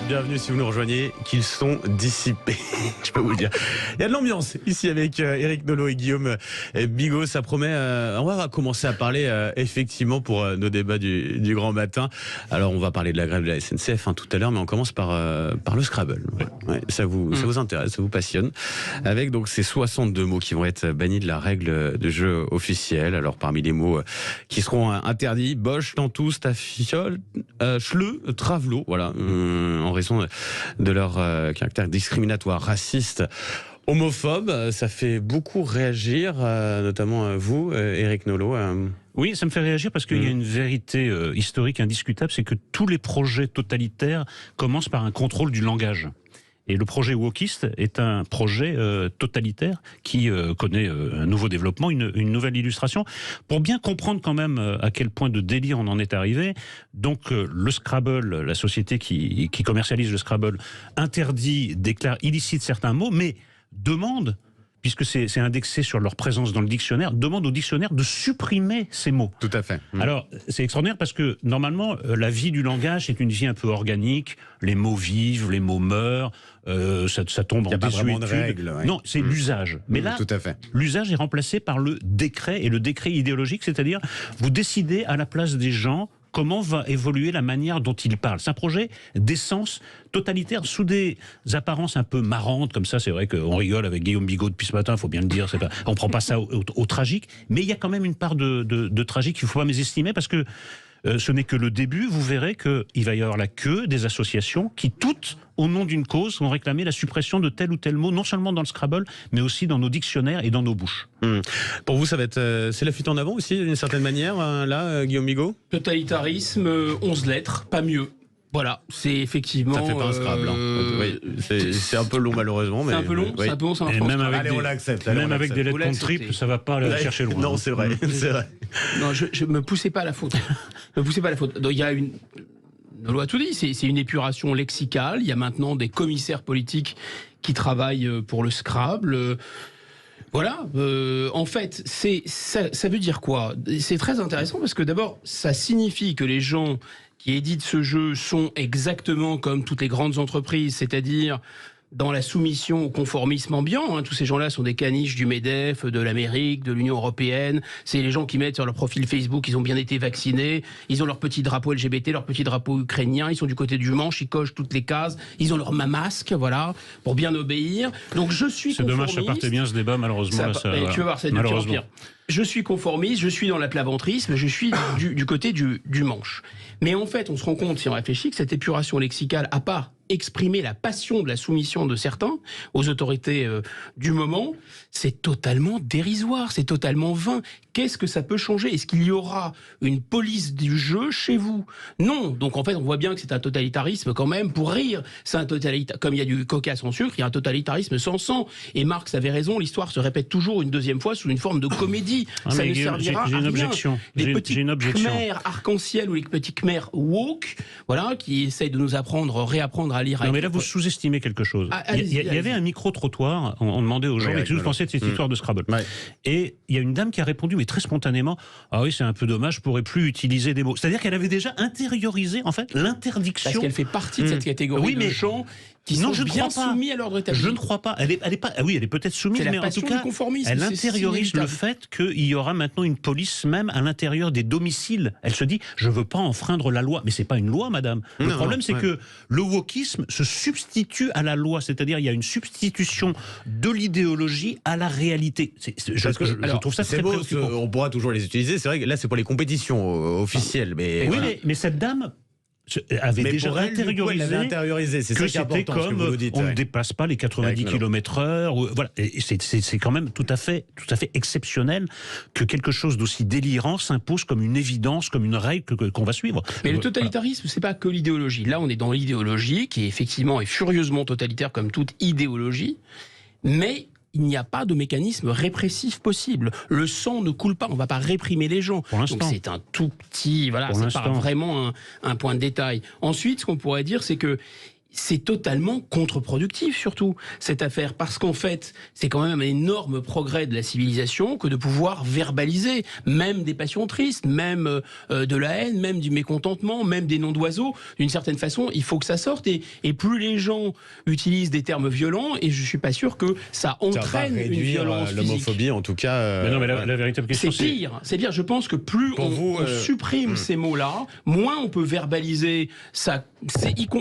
bienvenue si vous nous rejoignez, qu'ils sont dissipés, je peux vous le dire. Il y a de l'ambiance ici avec Éric Nolot et Guillaume Bigot, ça promet, on va commencer à parler effectivement pour nos débats du grand matin. Alors on va parler de la grève de la SNCF tout à l'heure, mais on commence par le Scrabble. Ouais, ça vous intéresse, ça vous passionne, avec donc ces 62 mots qui vont être bannis de la règle de jeu officielle. Alors parmi les mots qui seront interdits, Bosch, Tantou, Stafiole, Schleu, Travelot, voilà, en raison de leur caractère discriminatoire, raciste, homophobe. Ça fait beaucoup réagir, notamment vous, Éric Nolot. Oui, ça me fait réagir parce qu'il y a une vérité historique indiscutable, c'est que tous les projets totalitaires commencent par un contrôle du langage. Et le projet wokiste est un projet totalitaire qui connaît un nouveau développement, une nouvelle illustration. Pour bien comprendre quand même à quel point de délire on en est arrivé, donc le Scrabble, la société qui commercialise le Scrabble, interdit, déclare illicite certains mots, mais demande, puisque c'est indexé sur leur présence dans le dictionnaire, demande au dictionnaire de supprimer ces mots. Tout à fait. Alors, c'est extraordinaire parce que, normalement, la vie du langage est une vie un peu organique. Les mots vivent, les mots meurent, ça tombe en désuétude. Il n'y a pas vraiment de règles. Ouais. Non, c'est l'usage. Mais là, tout à fait. L'usage est remplacé par le décret, et le décret idéologique, c'est-à-dire, vous décidez à la place des gens comment va évoluer la manière dont ils parlent. C'est un projet d'essence totalitaire, sous des apparences un peu marrantes, comme ça. C'est vrai qu'on rigole avec Guillaume Bigot depuis ce matin, il faut bien le dire. On ne prend pas ça au tragique, mais il y a quand même une part de tragique qu'il ne faut pas mésestimer, parce que ce n'est que le début. Vous verrez qu'il va y avoir la queue des associations qui, toutes, au nom d'une cause, vont réclamer la suppression de tel ou tel mot, non seulement dans le Scrabble, mais aussi dans nos dictionnaires et dans nos bouches. Pour vous, ça va être, c'est la fuite en avant aussi, d'une certaine manière, là, Guillaume Bigot ? Totalitarisme, 11 lettres, pas mieux. Voilà, c'est effectivement... Ça fait pas un Scrabble. Oui, c'est un peu long, malheureusement. C'est un peu long, oui. c'est un peu long, ça marche pas. Allez, on l'accepte. Même avec des lettres contre triple, ça va pas aller chercher loin. Non, c'est vrai, c'est vrai. Non, je me poussais pas à la faute. Donc, il y a une... Nolot a tout dit, c'est une épuration lexicale. Il y a maintenant des commissaires politiques qui travaillent pour le Scrabble. Voilà, en fait, ça veut dire quoi? C'est très intéressant parce que d'abord, ça signifie que les gens qui éditent ce jeu sont exactement comme toutes les grandes entreprises, c'est-à-dire dans la soumission au conformisme ambiant. Tous ces gens-là sont des caniches du MEDEF, de l'Amérique, de l'Union européenne. C'est les gens qui mettent sur leur profil Facebook qu'ils ont bien été vaccinés. Ils ont leur petit drapeau LGBT, leur petit drapeau ukrainien. Ils sont du côté du manche, ils cochent toutes les cases. Ils ont leur masque, voilà, pour bien obéir. Donc je suis conformiste. C'est dommage, ça partait bien ce débat, malheureusement. Tu vas voir, ça va être pire. Je suis conformiste, je suis dans l'aplaventrisme, je suis du côté du manche. Mais en fait, on se rend compte, si on réfléchit, que cette épuration lexicale n'a pas exprimé la passion de la soumission de certains aux autorités du moment. C'est totalement dérisoire, c'est totalement vain. Qu'est-ce que ça peut changer? Est-ce qu'il y aura une police du jeu chez vous? Non. Donc en fait, on voit bien que c'est un totalitarisme quand même. Pour rire, c'est un totalitarisme. Comme il y a du coca sans sucre, il y a un totalitarisme sans sang. Et Marx avait raison, l'histoire se répète toujours une deuxième fois sous une forme de comédie. Ça ne servira à rien. Les petits Khmers arc-en-ciel ou les petits Khmers woke, voilà, qui essayent de nous réapprendre à lire. Non, mais là, vous sous-estimez quelque chose. Il y avait un micro-trottoir, on demandait aux gens, qu'est-ce que vous pensez de cette histoire de Scrabble? Et il y a une dame qui a répondu, mais très spontanément, ah oui, c'est un peu dommage, je pourrais plus utiliser des mots. C'est-à-dire qu'elle avait déjà intériorisé, en fait, l'interdiction. Parce qu'elle fait partie de cette catégorie de gens qui sont bien soumis à l'ordre établi. Je ne crois pas. Elle est pas. Oui, elle est peut-être soumise, mais en tout cas, elle intériorise le fait qu'il y aura maintenant une police même à l'intérieur des domiciles. Elle se dit, je veux pas enfreindre la loi, mais c'est pas une loi, madame. Le problème, c'est que le wokisme se substitue à la loi, c'est-à-dire il y a une substitution de l'idéologie à la réalité. Je trouve ça très préoccupant. On pourra toujours les utiliser. C'est vrai que là, c'est pour les compétitions officielles, mais oui, mais cette dame avait déjà intériorisé que c'était comme on ne dépasse pas les 90 km/h. Voilà, c'est quand même tout à fait exceptionnel que quelque chose d'aussi délirant s'impose comme une évidence, comme une règle qu'on va suivre. Mais le totalitarisme, c'est pas que l'idéologie. Là, on est dans l'idéologie qui effectivement est furieusement totalitaire comme toute idéologie, mais il n'y a pas de mécanisme répressif possible. Le sang ne coule pas, on ne va pas réprimer les gens. Donc c'est un tout petit, voilà, c'est pas vraiment un point de détail. Ensuite, ce qu'on pourrait dire, c'est que c'est totalement contre-productif, surtout, cette affaire. Parce qu'en fait, c'est quand même un énorme progrès de la civilisation que de pouvoir verbaliser même des passions tristes, même de la haine, même du mécontentement, même des noms d'oiseaux. D'une certaine façon, il faut que ça sorte. Et plus les gens utilisent des termes violents, et je suis pas sûr que ça entraîne une violence physique. L'homophobie, en tout cas. Mais non, mais la véritable question, c'est pire. C'est pire. Je pense que plus on supprime ces mots-là, moins on peut verbaliser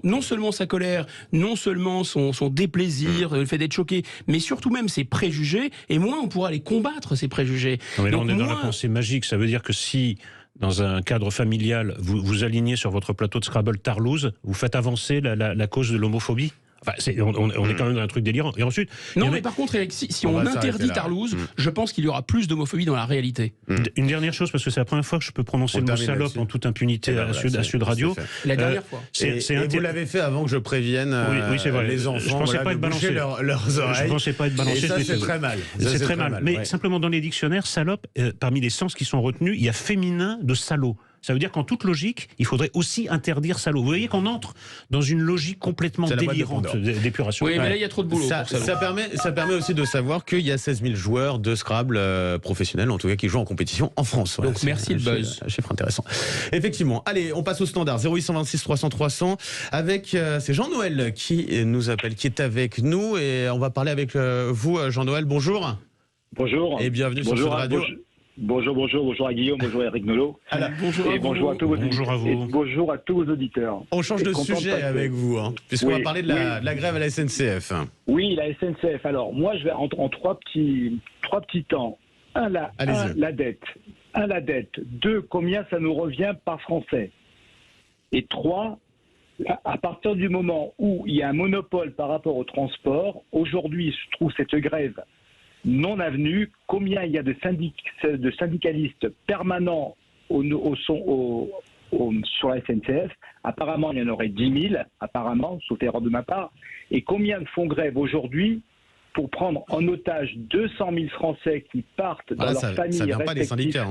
non seulement sa colère, non seulement son déplaisir, le fait d'être choqué, mais surtout même ses préjugés, et moins on pourra les combattre, ces préjugés. Non, mais là, on est dans la pensée magique. Ça veut dire que si, dans un cadre familial, vous alignez sur votre plateau de Scrabble Tarlouse, vous faites avancer la cause de l'homophobie. Enfin, on est quand même dans un truc délirant. Et ensuite, non, mais par contre, Eric, si on interdit Tarlouse, je pense qu'il y aura plus d'homophobie dans la réalité. Une dernière chose, parce que c'est la première fois que je peux prononcer le mot salope en toute impunité à Sud Radio. La dernière fois. Et vous l'avez fait avant que je prévienne c'est vrai. les enfants. Je pensais pas être balancé. Leurs oreilles. Je pensais pas être balancé. Et ça, c'est très mal. C'est très mal. Mais simplement, dans les dictionnaires, salope, parmi les sens qui sont retenus, il y a féminin de salaud. Ça veut dire qu'en toute logique, il faudrait aussi interdire salaud. Vous voyez qu'on entre dans une logique complètement délirante d'épuration. Oui, mais là, il y a trop de boulot. Ça permet aussi de savoir qu'il y a 16 000 joueurs de Scrabble professionnels, en tout cas, qui jouent en compétition en France. Voilà, donc, merci le buzz. Chiffre intéressant. Effectivement. Allez, on passe au standard. 0826 300 300 avec, c'est Jean-Noël qui nous appelle, qui est avec nous. Et on va parler avec vous, Jean-Noël. Bonjour. Bonjour. Et bienvenue sur Sud Radio. Bonjour à Guillaume, bonjour à Eric Nolot. Bonjour à tous vos auditeurs. On change de sujet avec vous, puisqu'on va parler de la grève à la SNCF. Oui, la SNCF. Alors, moi, je vais en trois petits temps. La dette. La dette. 2, combien ça nous revient par Français. Et 3, à partir du moment où il y a un monopole par rapport au transport, aujourd'hui, je trouve cette grève non avenue, combien il y a de syndicalistes permanents sur la SNCF. Apparemment, il y en aurait 10 000, apparemment, sauf erreur de ma part. Et combien font grève aujourd'hui pour prendre en otage 200 000 Français qui partent dans leur famille respective. Ça vient pas des syndicats.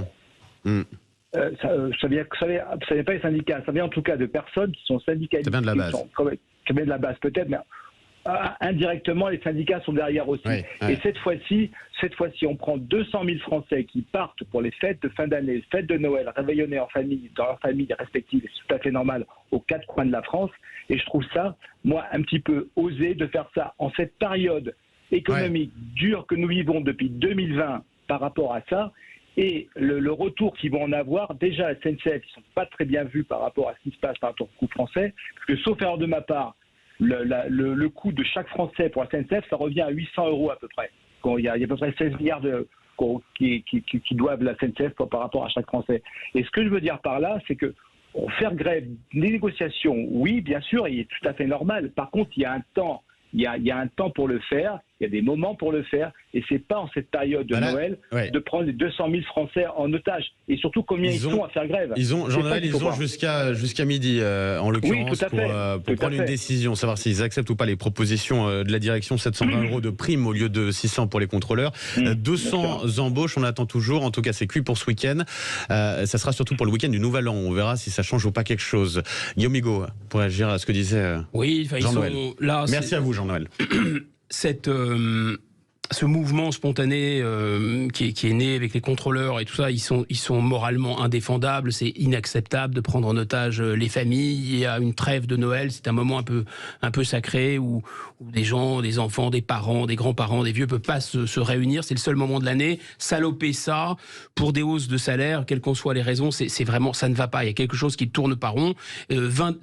Ça vient pas des syndicats, ça vient en tout cas de personnes qui sont syndicalistes. Ça vient de la base. Ça vient de la base peut-être, mais indirectement, les syndicats sont derrière aussi. Oui. Et cette fois-ci, on prend 200 000 Français qui partent pour les fêtes de fin d'année, les fêtes de Noël, réveillonner en famille, dans leur famille respective, c'est tout à fait normal, aux 4 coins de la France. Et je trouve ça, moi, un petit peu osé de faire ça en cette période économique dure que nous vivons depuis 2020 par rapport à ça. Et le retour qu'ils vont en avoir, déjà à la SNCF, ils ne sont pas très bien vus par rapport à ce qui se passe par rapport au coût français, parce que sauf erreur de ma part, le coût de chaque Français pour la SNCF, ça revient à 800 € à peu près. Il y a à peu près 16 milliards qui doivent la SNCF par rapport à chaque Français. Et ce que je veux dire par là, c'est que faire grève, les négociations, oui, bien sûr, il est tout à fait normal. Par contre, il y a un temps. Il y a un temps pour le faire, il y a des moments pour le faire, et c'est pas en cette période de Noël de prendre les 200 000 Français en otage. Et surtout, combien ils sont à faire grève. Jean-Noël, ils ont jusqu'à midi, en l'occurrence, pour prendre une décision, savoir s'ils acceptent ou pas les propositions de la direction. 720 € de prime au lieu de 600 pour les contrôleurs. 200 embauches, on attend toujours. En tout cas, c'est cuit pour ce week-end. Ça sera surtout pour le week-end du Nouvel An. On verra si ça change ou pas quelque chose. Guillaume Bigot, pour réagir à ce que disait Jean-Noël. Merci à vous, Jean-Noël. Ce mouvement spontané qui est né avec les contrôleurs et tout ça, ils sont moralement indéfendables. C'est inacceptable de prendre en otage les familles. Il y a une trêve de Noël, c'est un moment un peu sacré où des gens, des enfants, des parents, des grands-parents, des vieux peuvent pas se réunir. C'est le seul moment de l'année. Saloper ça pour des hausses de salaire, quelles qu'en soient les raisons, c'est vraiment, ça ne va pas. Il y a quelque chose qui tourne pas rond.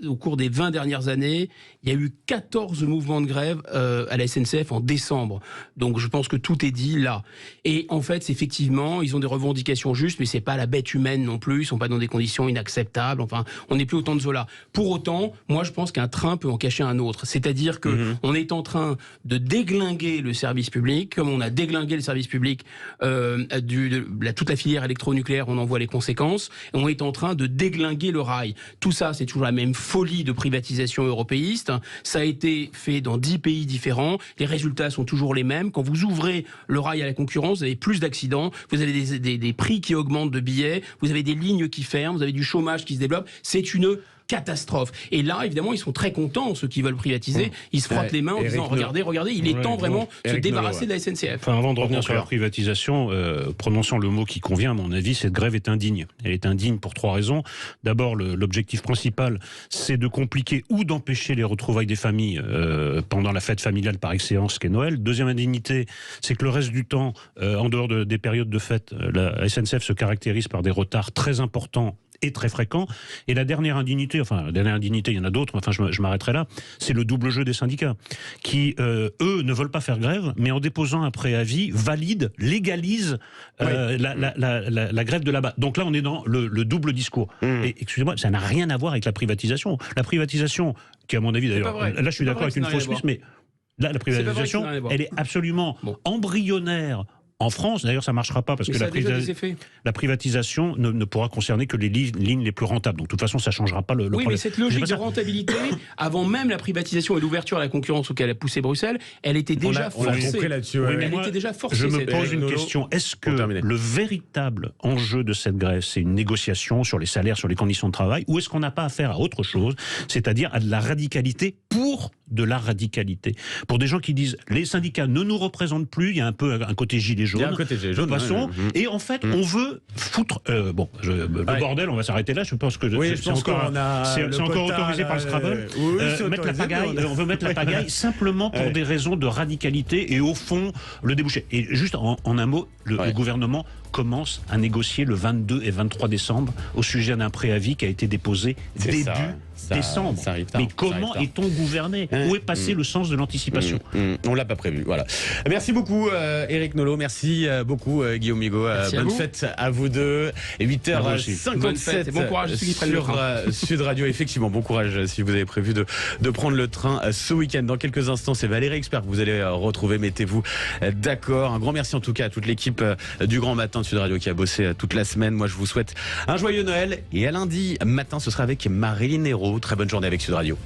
Au cours des 20 dernières années, il y a eu 14 mouvements de grève à la SNCF en décembre. Donc je pense que tout est dit là. Et en fait, effectivement, ils ont des revendications justes, mais c'est pas la bête humaine non plus. Ils sont pas dans des conditions inacceptables. Enfin, on n'est plus autant de cela. Pour autant, moi, je pense qu'un train peut en cacher un autre. C'est-à-dire que on est en train de déglinguer le service public, comme on a déglingué le service public toute la filière électronucléaire. On en voit les conséquences. Et on est en train de déglinguer le rail. Tout ça, c'est toujours la même folie de privatisation européiste. Ça a été fait dans 10 pays différents. Les résultats sont toujours les mêmes. Quand vous ouvrez le rail à la concurrence, vous avez plus d'accidents, vous avez des prix qui augmentent de billets, vous avez des lignes qui ferment, vous avez du chômage qui se développe. C'est une catastrophe. Et là, évidemment, ils sont très contents, ceux qui veulent privatiser. Ils se frottent les mains en Éric disant, Nolot. regardez, il est temps vraiment de se Éric débarrasser Nolot, de la SNCF. Enfin, avant de revenir sur la privatisation, prononçons le mot qui convient, à mon avis, cette grève est indigne. Elle est indigne pour 3 raisons. D'abord, l'objectif principal, c'est de compliquer ou d'empêcher les retrouvailles des familles pendant la fête familiale par excellence qu'est Noël. Deuxième indignité, c'est que le reste du temps, en dehors des périodes de fête, la SNCF se caractérise par des retards très importants et très fréquent. Et la dernière indignité, il y en a d'autres, enfin je m'arrêterai là, c'est le double jeu des syndicats, qui, eux, ne veulent pas faire grève, mais en déposant un préavis, valident, légalisent la grève de là-bas. Donc là, on est dans le double discours. Et excusez-moi, ça n'a rien à voir avec la privatisation. La privatisation, qui à mon avis, d'ailleurs, là je suis d'accord avec une fausse piste, mais là, la privatisation, elle est absolument embryonnaire en France. D'ailleurs, ça ne marchera pas parce que la privatisation ne pourra concerner que les lignes les plus rentables. Donc, de toute façon, ça ne changera pas le problème. Oui, mais cette logique de rentabilité, avant même la privatisation et l'ouverture à la concurrence auquel a poussé Bruxelles, elle était déjà forcée. Elle était déjà forcée. Je me pose une question. Est-ce que le véritable enjeu de cette grève, c'est une négociation sur les salaires, sur les conditions de travail, ou est-ce qu'on n'a pas affaire à autre chose, c'est-à-dire à de la radicalité pour de la radicalité? Pour des gens qui disent les syndicats ne nous représentent plus, il y a un peu un côté gilet jaune. Il y a un côté gilet jaune. De toute façon, et en fait, on veut foutre. Le bordel, on va s'arrêter là. Je pense que c'est encore autorisé par le Scrabble. Mettre la pagaille. On veut mettre la pagaille simplement pour des raisons de radicalité et au fond, le débouché. Et juste en un mot, le gouvernement commence à négocier le 22 et 23 décembre au sujet d'un préavis qui a été déposé début décembre. Mais comment est-on gouverné? Où est passé le sens de l'anticipation? On l'a pas prévu. Voilà. Merci beaucoup, Éric Nolot. Merci beaucoup, Guillaume Bigot. Bonne fête à vous deux. Et 8h57. Bon courage à ceux qui prennent le train. Sud Radio. Effectivement, bon courage si vous avez prévu de prendre le train ce week-end. Dans quelques instants, c'est Valérie Expert que vous allez retrouver. Mettez-vous d'accord. Un grand merci en tout cas à toute l'équipe du Grand Matin de Sud Radio qui a bossé toute la semaine. Moi, je vous souhaite un joyeux Noël. Et à lundi matin, ce sera avec Marilyn Hérault. Très bonne journée avec Sud Radio.